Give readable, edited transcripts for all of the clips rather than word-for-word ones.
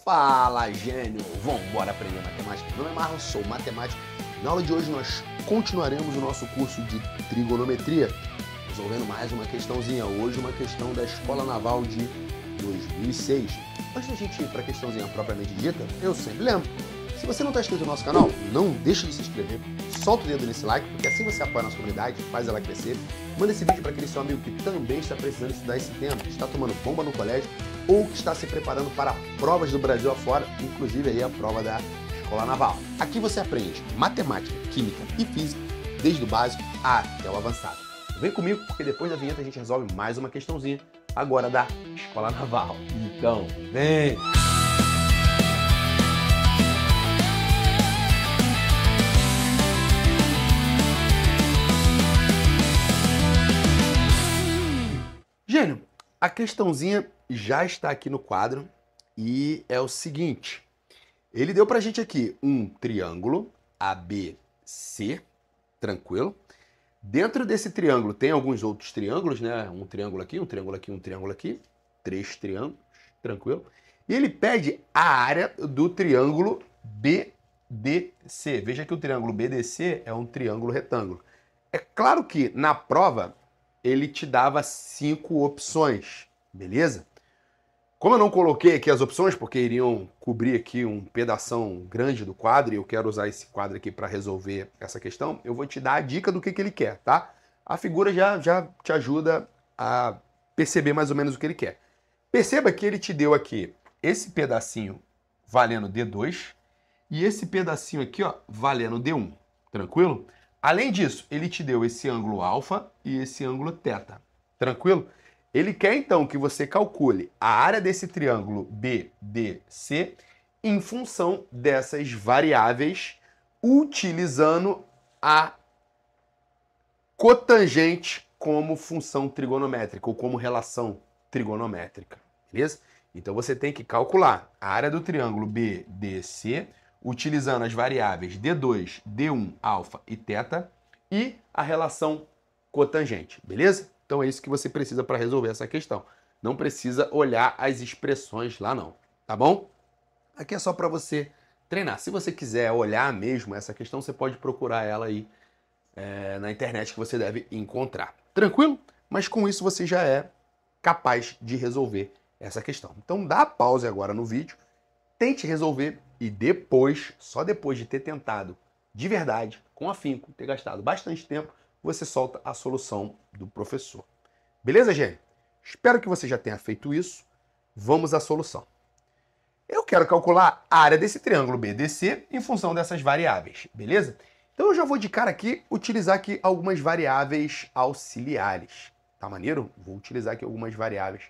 Fala, gênio! Vamos embora aprender matemática? Meu nome é Marlon, sou matemático. Na aula de hoje nós continuaremos o nosso curso de trigonometria, resolvendo mais uma questãozinha. Hoje uma questão da Escola Naval de 2006. Antes da gente ir para a questãozinha propriamente dita, eu sempre lembro, se você não está inscrito no nosso canal, não deixe de se inscrever, solta o dedo nesse like, porque assim você apoia a nossa comunidade, faz ela crescer. Manda esse vídeo para aquele seu amigo que também está precisando estudar esse tema, que está tomando bomba no colégio ou que está se preparando para provas do Brasil afora, inclusive aí a prova da Escola Naval. Aqui você aprende matemática, química e física, desde o básico até o avançado. Vem comigo, porque depois da vinheta a gente resolve mais uma questãozinha, agora da Escola Naval. Então, vem! Gênio, a questãozinha já está aqui no quadro e é o seguinte. Ele deu pra gente aqui um triângulo ABC, tranquilo. Dentro desse triângulo tem alguns outros triângulos, né? Um triângulo aqui, um triângulo aqui, um triângulo aqui. 3 triângulos, tranquilo. E ele pede a área do triângulo BDC. Veja que o triângulo BDC é um triângulo retângulo. É claro que na prova ele te dava 5 opções, beleza? Como eu não coloquei aqui as opções, porque iriam cobrir aqui um pedação grande do quadro, e eu quero usar esse quadro aqui para resolver essa questão, eu vou te dar a dica do que ele quer, tá? A figura já te ajuda a perceber mais ou menos o que ele quer. Perceba que ele te deu aqui esse pedacinho valendo D2 e esse pedacinho aqui, ó, valendo D1, tranquilo? Além disso, ele te deu esse ângulo alfa e esse ângulo teta, tranquilo? Ele quer então que você calcule a área desse triângulo BDC em função dessas variáveis, utilizando a cotangente como função trigonométrica ou como relação trigonométrica, beleza? Então você tem que calcular a área do triângulo BDC utilizando as variáveis D2, D1, alfa e teta e a relação cotangente, beleza? Então é isso que você precisa para resolver essa questão. Não precisa olhar as expressões lá não, tá bom? Aqui é só para você treinar. Se você quiser olhar mesmo essa questão, você pode procurar ela aí na internet que você deve encontrar. Tranquilo? Mas com isso você já é capaz de resolver essa questão. Então dá pause agora no vídeo, tente resolver e depois, só depois de ter tentado de verdade, com afinco, ter gastado bastante tempo, você solta a solução do professor. Beleza, gente? Espero que você já tenha feito isso. Vamos à solução. Eu quero calcular a área desse triângulo BDC em função dessas variáveis, beleza? Então eu já vou de cara aqui utilizar aqui algumas variáveis auxiliares. Tá maneiro? Vou utilizar aqui algumas variáveis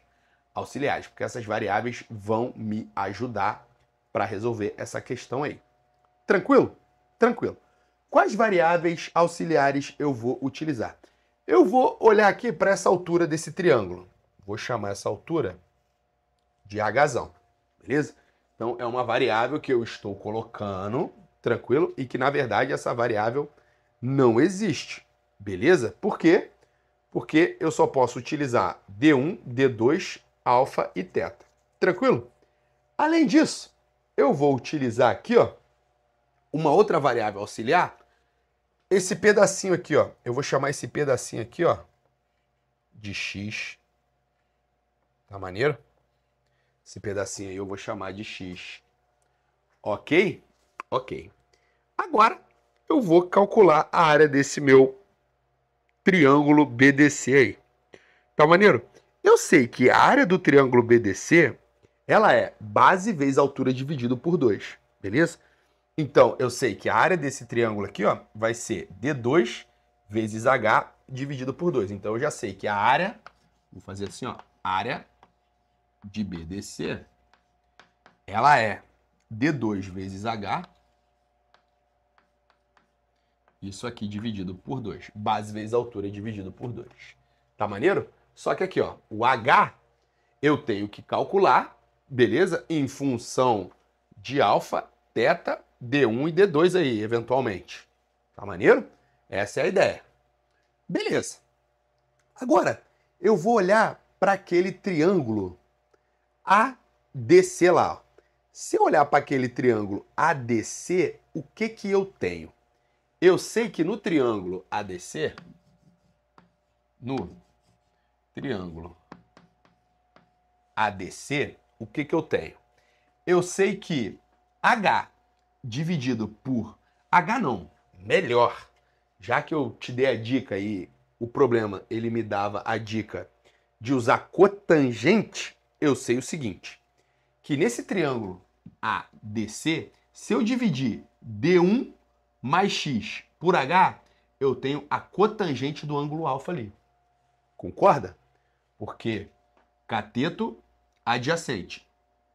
auxiliares, porque essas variáveis vão me ajudar para resolver essa questão aí. Tranquilo? Tranquilo. Quais variáveis auxiliares eu vou utilizar? Eu vou olhar aqui para essa altura desse triângulo. Vou chamar essa altura de Hzão, beleza? Então é uma variável que eu estou colocando, tranquilo? E que na verdade essa variável não existe, beleza? Por quê? Porque eu só posso utilizar D1, D2, alfa e teta, tranquilo? Além disso, eu vou utilizar aqui, ó, uma outra variável auxiliar, esse pedacinho aqui, ó, eu vou chamar esse pedacinho aqui, ó, de x, tá maneiro? Esse pedacinho aí eu vou chamar de x, ok? Ok. Agora, eu vou calcular a área desse meu triângulo BDC aí, tá maneiro? Eu sei que a área do triângulo BDC, ela é base vezes altura dividido por 2, beleza? Então, eu sei que a área desse triângulo aqui, ó, vai ser D2 vezes H dividido por 2. Então, eu já sei que a área, vou fazer assim, ó, área de BDC, ela é D2 vezes H, isso aqui dividido por 2. Base vezes altura dividido por 2. Tá maneiro? Só que aqui, ó, o H eu tenho que calcular, beleza? Em função de alfa, teta, D1 e D2 aí, eventualmente. Tá maneiro? Essa é a ideia. Beleza. Agora, eu vou olhar para aquele triângulo ADC lá. Ó. Se eu olhar para aquele triângulo ADC, o que que eu tenho? Eu sei que no triângulo ADC, o que que eu tenho? Eu sei que H dividido por H não, melhor. Já que eu te dei a dica aí, o problema, ele me dava a dica de usar cotangente, eu sei o seguinte, que nesse triângulo ADC, se eu dividir D1 mais X por H, eu tenho a cotangente do ângulo alfa ali. Concorda? Porque cateto adjacente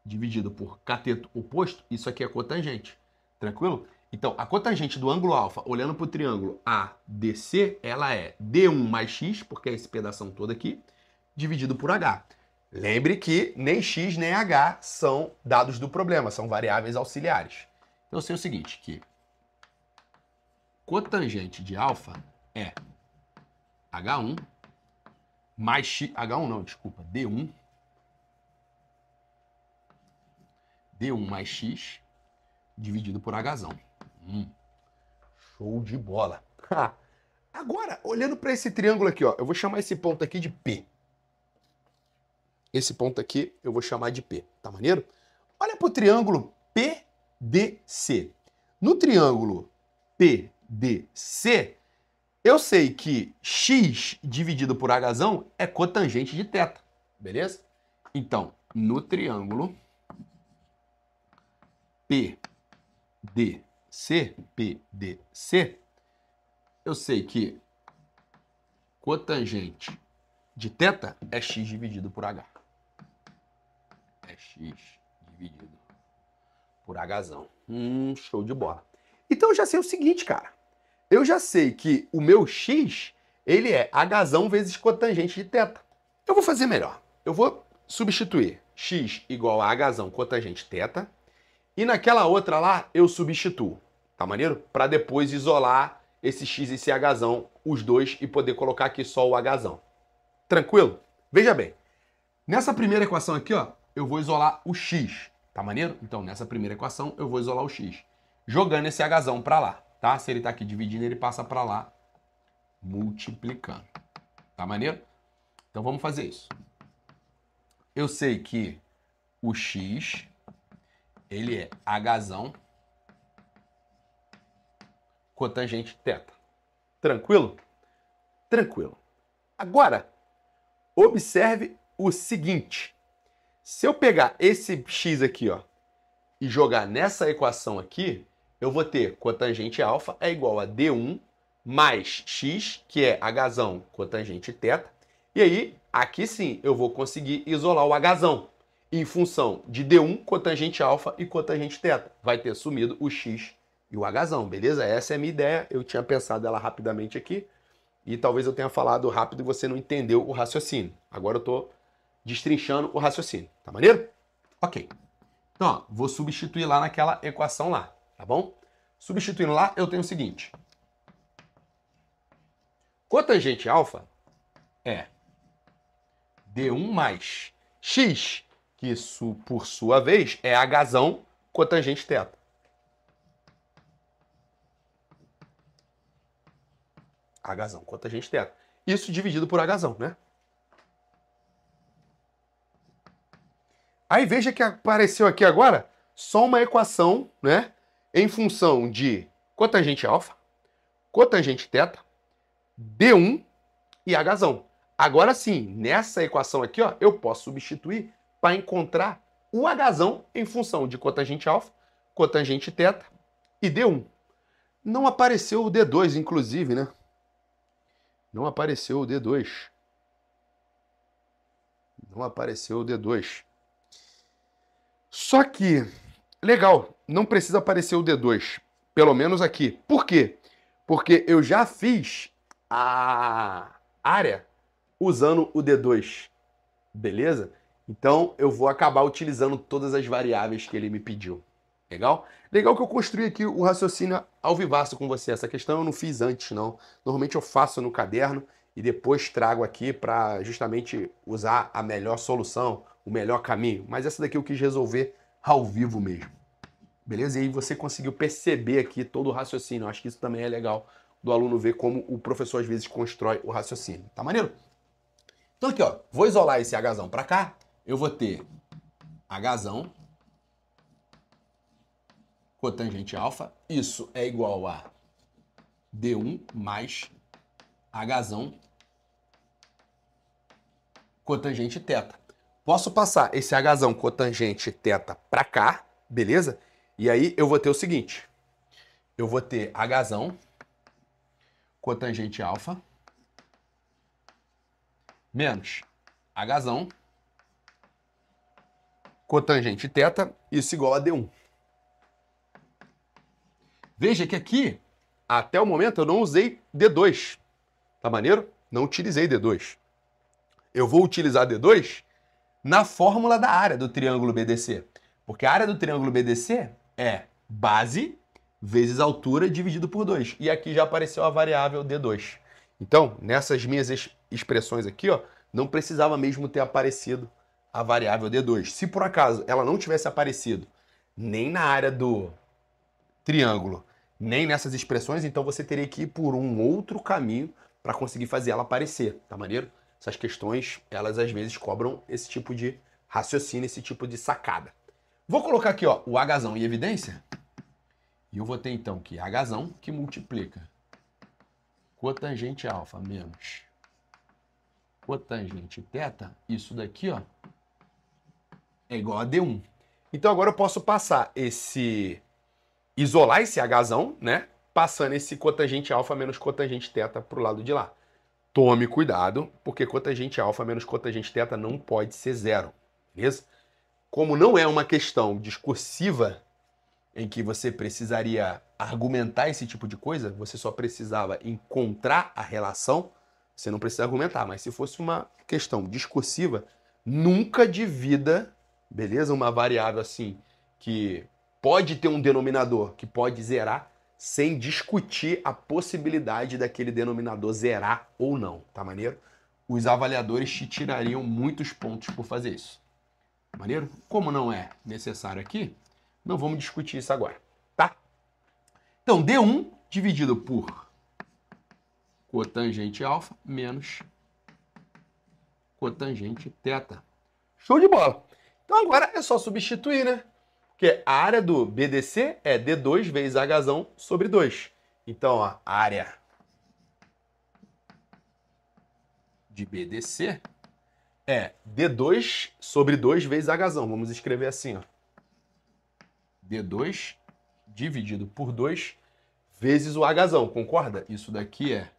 dividido por cateto oposto, isso aqui é cotangente. Tranquilo? Então, a cotangente do ângulo alfa, olhando para o triângulo ADC, ela é D1 mais X, porque é esse pedação todo aqui, dividido por H. Lembre que nem X nem H são dados do problema, são variáveis auxiliares. Então, eu sei o seguinte, que cotangente de alfa é H1 mais X... H1 não, desculpa, D1. D1 mais X dividido por Hzão. Show de bola. Agora, olhando para esse triângulo aqui, ó, eu vou chamar esse ponto aqui de P. Esse ponto aqui eu vou chamar de P. Tá maneiro? Olha para o triângulo PDC. No triângulo PDC, eu sei que X dividido por Hzão é cotangente de θ. Beleza? Então, no triângulo PDC, eu sei que cotangente de θ é X dividido por H. É X dividido por Hzão. Show de bola. Então eu já sei o seguinte, cara. Eu já sei que o meu X, ele é Hzão vezes cotangente de θ. Eu vou fazer melhor. Eu vou substituir X igual a Hzão cotangente θ. E naquela outra lá, eu substituo. Tá maneiro? Para depois isolar esse X e esse Hzão, os dois, e poder colocar aqui só o Hzão. Tranquilo? Veja bem. Nessa primeira equação aqui, ó, eu vou isolar o X. Tá maneiro? Então, nessa primeira equação, eu vou isolar o X. Jogando esse Hzão para lá, tá? Se ele tá aqui dividindo, ele passa para lá, multiplicando. Tá maneiro? Então, vamos fazer isso. Eu sei que o X... ele é Hzão cotangente θ. Tranquilo? Tranquilo. Agora, observe o seguinte. Se eu pegar esse X aqui, ó, e jogar nessa equação aqui, eu vou ter cotangente alfa é igual a D1 mais X, que é Hzão cotangente θ. E aí, aqui sim, eu vou conseguir isolar o Hzão em função de D1, cotangente alfa e cotangente θ. Vai ter sumido o X e o Hzão, beleza? Essa é a minha ideia, eu tinha pensado ela rapidamente aqui e talvez eu tenha falado rápido e você não entendeu o raciocínio. Agora eu tô destrinchando o raciocínio, tá maneiro? Ok. Então, ó, vou substituir lá naquela equação lá, tá bom? Substituindo lá, eu tenho o seguinte. Cotangente alfa é D1 mais X, que isso, por sua vez, é Hzão cotangente θ. Hzão cotangente θ. Isso dividido por Hzão, né? Aí veja que apareceu aqui agora só uma equação, né? Em função de cotangente alfa, cotangente θ, D1 e Hzão. Agora sim, nessa equação aqui, ó, eu posso substituir para encontrar o Hzão em função de cotangente alfa, cotangente θ e D1. Não apareceu o D2, inclusive, né? Não apareceu o D2. Não apareceu o D2. Só que, legal, não precisa aparecer o D2. Pelo menos aqui. Por quê? Porque eu já fiz a área usando o D2. Beleza? Então, eu vou acabar utilizando todas as variáveis que ele me pediu. Legal? Legal que eu construí aqui o raciocínio ao vivaço com você. Essa questão eu não fiz antes, não. Normalmente eu faço no caderno e depois trago aqui para justamente usar a melhor solução, o melhor caminho. Mas essa daqui eu quis resolver ao vivo mesmo. Beleza? E aí você conseguiu perceber aqui todo o raciocínio. Eu acho que isso também é legal do aluno ver como o professor às vezes constrói o raciocínio. Tá maneiro? Então aqui, ó, vou isolar esse Hzão para cá. Eu vou ter Hzão cotangente alfa. Isso é igual a D1 mais Hzão cotangente θ. Posso passar esse Hzão cotangente θ para cá, beleza? E aí eu vou ter o seguinte. Eu vou ter Hzão cotangente alfa menos Hzão cotangente θ, isso igual a D1. Veja que aqui, até o momento, eu não usei D2. Tá maneiro? Não utilizei D2. Eu vou utilizar D2 na fórmula da área do triângulo BDC. Porque a área do triângulo BDC é base vezes altura dividido por 2. E aqui já apareceu a variável D2. Então, nessas minhas expressões aqui, ó, não precisava mesmo ter aparecido a variável D2. Se por acaso ela não tivesse aparecido nem na área do triângulo, nem nessas expressões, então você teria que ir por um outro caminho para conseguir fazer ela aparecer, tá maneiro? Essas questões, elas às vezes cobram esse tipo de raciocínio, esse tipo de sacada. Vou colocar aqui, ó, o Hzão em evidência. E eu vou ter então que Hzão que multiplica cotangente alfa menos cotangente θ, isso daqui, ó, é igual a D1. Então agora eu posso passar isolar esse Hzão, né? Passando esse cotangente alfa menos cotangente θ para o lado de lá. Tome cuidado, porque cotangente alfa menos cotangente θ não pode ser zero, beleza? Como não é uma questão discursiva em que você precisaria argumentar esse tipo de coisa, você só precisava encontrar a relação, você não precisa argumentar, mas se fosse uma questão discursiva, nunca divida, beleza? Uma variável assim que pode ter um denominador que pode zerar sem discutir a possibilidade daquele denominador zerar ou não, tá maneiro? Os avaliadores te tirariam muitos pontos por fazer isso. Maneiro? Como não é necessário aqui, não vamos discutir isso agora, tá? Então, D1 dividido por cotangente alfa menos cotangente θ. Show de bola! Então agora é só substituir, né? Porque a área do BDC é D2 vezes Hzão sobre 2. Então, ó, a área de BDC é D2 sobre 2 vezes Hzão. Vamos escrever assim, ó. D2 dividido por 2 vezes o Hzão, concorda? Isso daqui é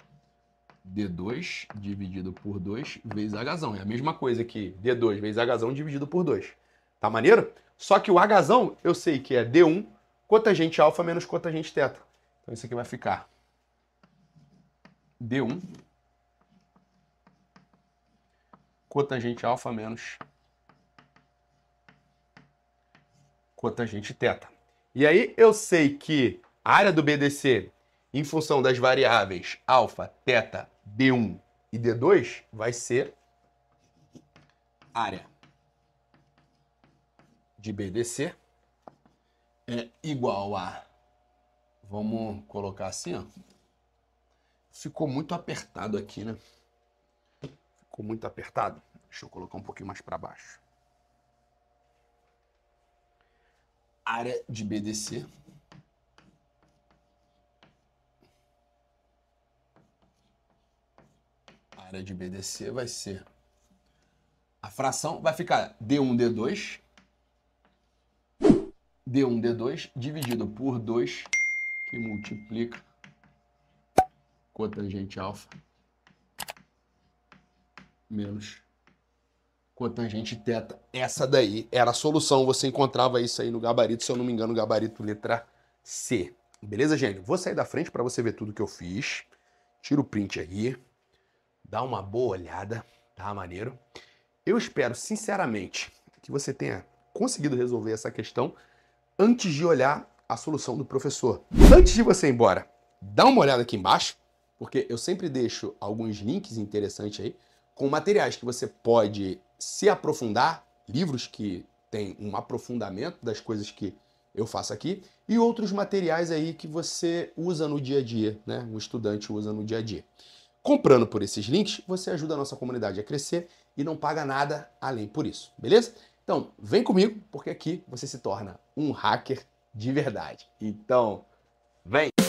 D2 dividido por 2 vezes Hzão. É a mesma coisa que D2 vezes Hzão dividido por 2. Tá maneiro? Só que o Hzão, eu sei que é D1 cotangente alfa menos cotangente θ. Então isso aqui vai ficar D1 cotangente alfa menos cotangente θ. E aí eu sei que a área do BDC, em função das variáveis alfa, θ, D1 e D2, vai ser área de BDC é igual a, vamos colocar assim, ó. Ficou muito apertado aqui, né? Ficou muito apertado. Deixa eu colocar um pouquinho mais para baixo. Área de BDC vai ser, a fração vai ficar D1, D2 dividido por 2, que multiplica cotangente alfa menos cotangente θ. Essa daí era a solução, você encontrava isso aí no gabarito, se eu não me engano, gabarito letra C. Beleza, gente? Vou sair da frente para você ver tudo que eu fiz. Tira o print aí. Dá uma boa olhada, tá? Maneiro. Eu espero, sinceramente, que você tenha conseguido resolver essa questão antes de olhar a solução do professor. Antes de você ir embora, dá uma olhada aqui embaixo, porque eu sempre deixo alguns links interessantes aí, com materiais que você pode se aprofundar, livros que tem um aprofundamento das coisas que eu faço aqui e outros materiais aí que você usa no dia a dia, né? O estudante usa no dia a dia. Comprando por esses links, você ajuda a nossa comunidade a crescer e não paga nada além por isso, beleza? Então, vem comigo, porque aqui você se torna um hacker de verdade. Então, vem!